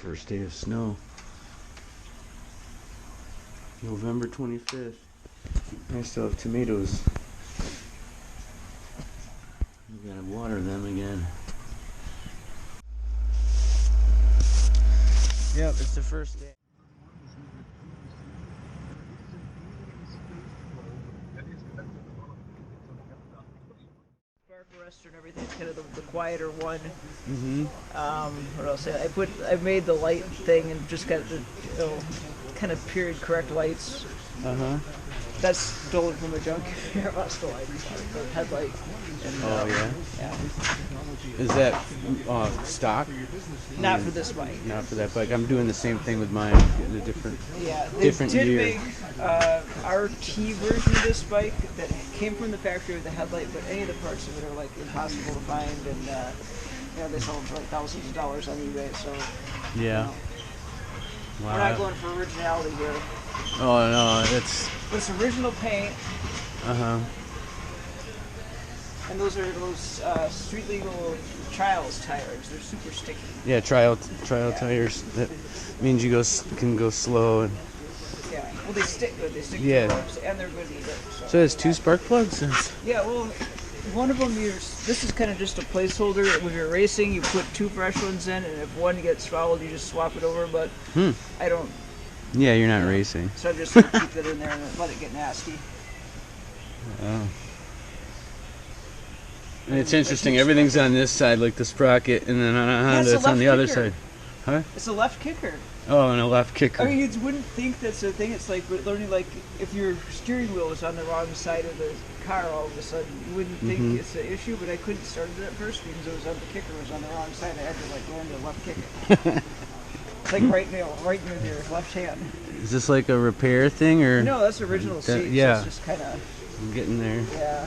First day of snow. November 25th. I still have tomatoes. We gotta water them again. Yep, it's the first day. Arrestor and everything. It's kind of the quieter one. Mm-hmm. What else? I made the light thing and just got the kind of period correct lights. Uh-huh. That's stolen from a junkyard. Well, stolen. The headlight. And, yeah. Yeah. Is that stock? Not for this bike. Not for that bike. I'm doing the same thing with mine. Getting a different. Yeah. They different did year. make RT version of this bike that came from the factory with the headlight, but any of the parts of it are like impossible to find, and they sell them for like thousands of dollars on eBay. So. Yeah. Wow. We're not going for originality here. Oh no, it's. But it's original paint. Uh-huh. And those are those street legal trials tires. They're super sticky. Yeah, trial tires. That means you can go slow and. Yeah. Well, they stick good. They stick to Yeah. the ropes, and they're good either. So there's two spark plugs. Yeah. Well, one of them this is kind of just a placeholder. When you're racing, you put two fresh ones in, and if one gets fouled, you just swap it over. But I don't. Yeah, you're not racing. So I'm just gonna keep it in there and let it get nasty. Oh. And it's interesting. Everything's on this side, like the sprocket, and then on a Honda, it's on the other side. Huh? It's a left kicker. Oh, and a left kicker. I mean, you wouldn't think that's a thing. It's like learning, like, if your steering wheel is on the wrong side of the car all of a sudden, you wouldn't think it's an issue, but I couldn't start it at first because it was on the kicker was on the wrong side. I had to, like, learn to left kick it. Like right near your left hand. Is this like a repair thing, or? No, that's original seats. Yeah. It's just kind of... I'm getting there. Yeah.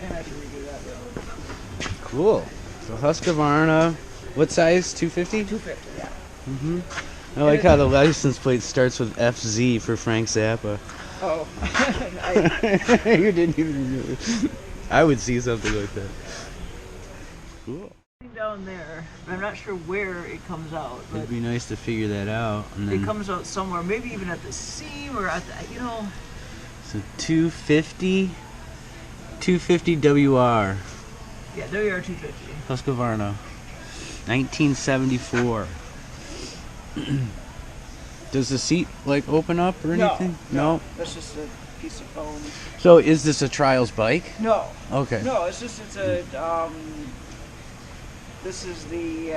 And I have to redo that, though. Cool. So Husqvarna, what size? 250? 250, yeah. Mm-hmm. I like how the license plate starts with FZ for Frank Zappa. Oh. You didn't even know. I would see something like that. Cool. Down there, I'm not sure where it comes out, but it'd be nice to figure that out. And then it comes out somewhere, maybe even at the seam or at the, you know. So 250 WR. Yeah, WR 250. Husqvarna, 1974. Does the seat like open up or anything? No. That's just a piece of foam. So is this a trials bike? No. Okay. No, it's a this is the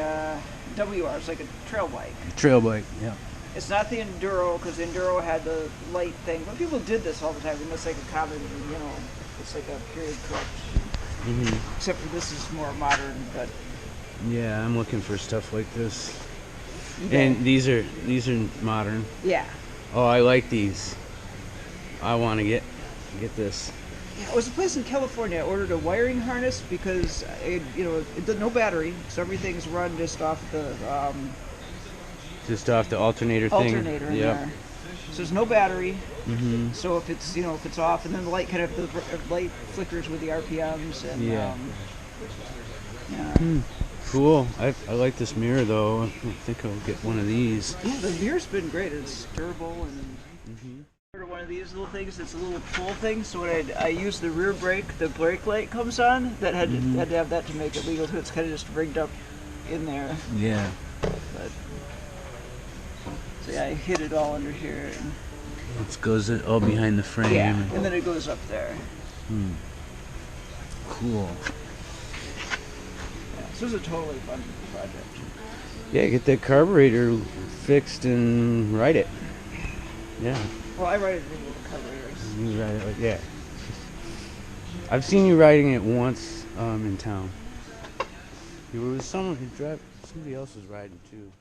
WR. It's like a trail bike. Trail bike, yeah. It's not the Enduro, because the Enduro had the light thing. But people did this all the time. And it's like a common, you know, it's like a period correct. Mm-hmm. Except for this is more modern, but. Yeah, I'm looking for stuff like this. Yeah. And these are modern. Yeah. Oh, I like these. I want to get this. I was a place in California. I ordered a wiring harness because no battery, so everything's run just off the alternator thing. Alternator in there. So there's no battery. Mm-hmm. So if it's off, and then the light the light flickers with the RPMs and yeah. Yeah. Cool. I like this mirror though. I think I'll get one of these. Yeah, the mirror's been great. It's durable and. One of these little things. It's a little pull thing. So when I use the rear brake, the brake light comes on. That had to have that to make it legal. So it's kind of just rigged up in there. Yeah. But so yeah, I hid it all under here. And, it goes all behind the frame. Yeah, and then it goes up there. Cool. Yeah, so it was a totally fun project. Yeah, get that carburetor fixed and ride it. Yeah. Well, I ride it with the carburetors. You ride it yeah. I've seen you riding it once in town. There was someone who somebody else was riding too.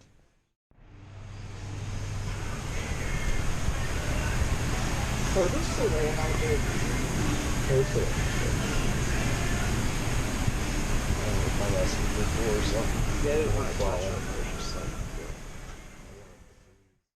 So this is the way how big. Okay. My lesson before or something. Yeah, I didn't want to flash it.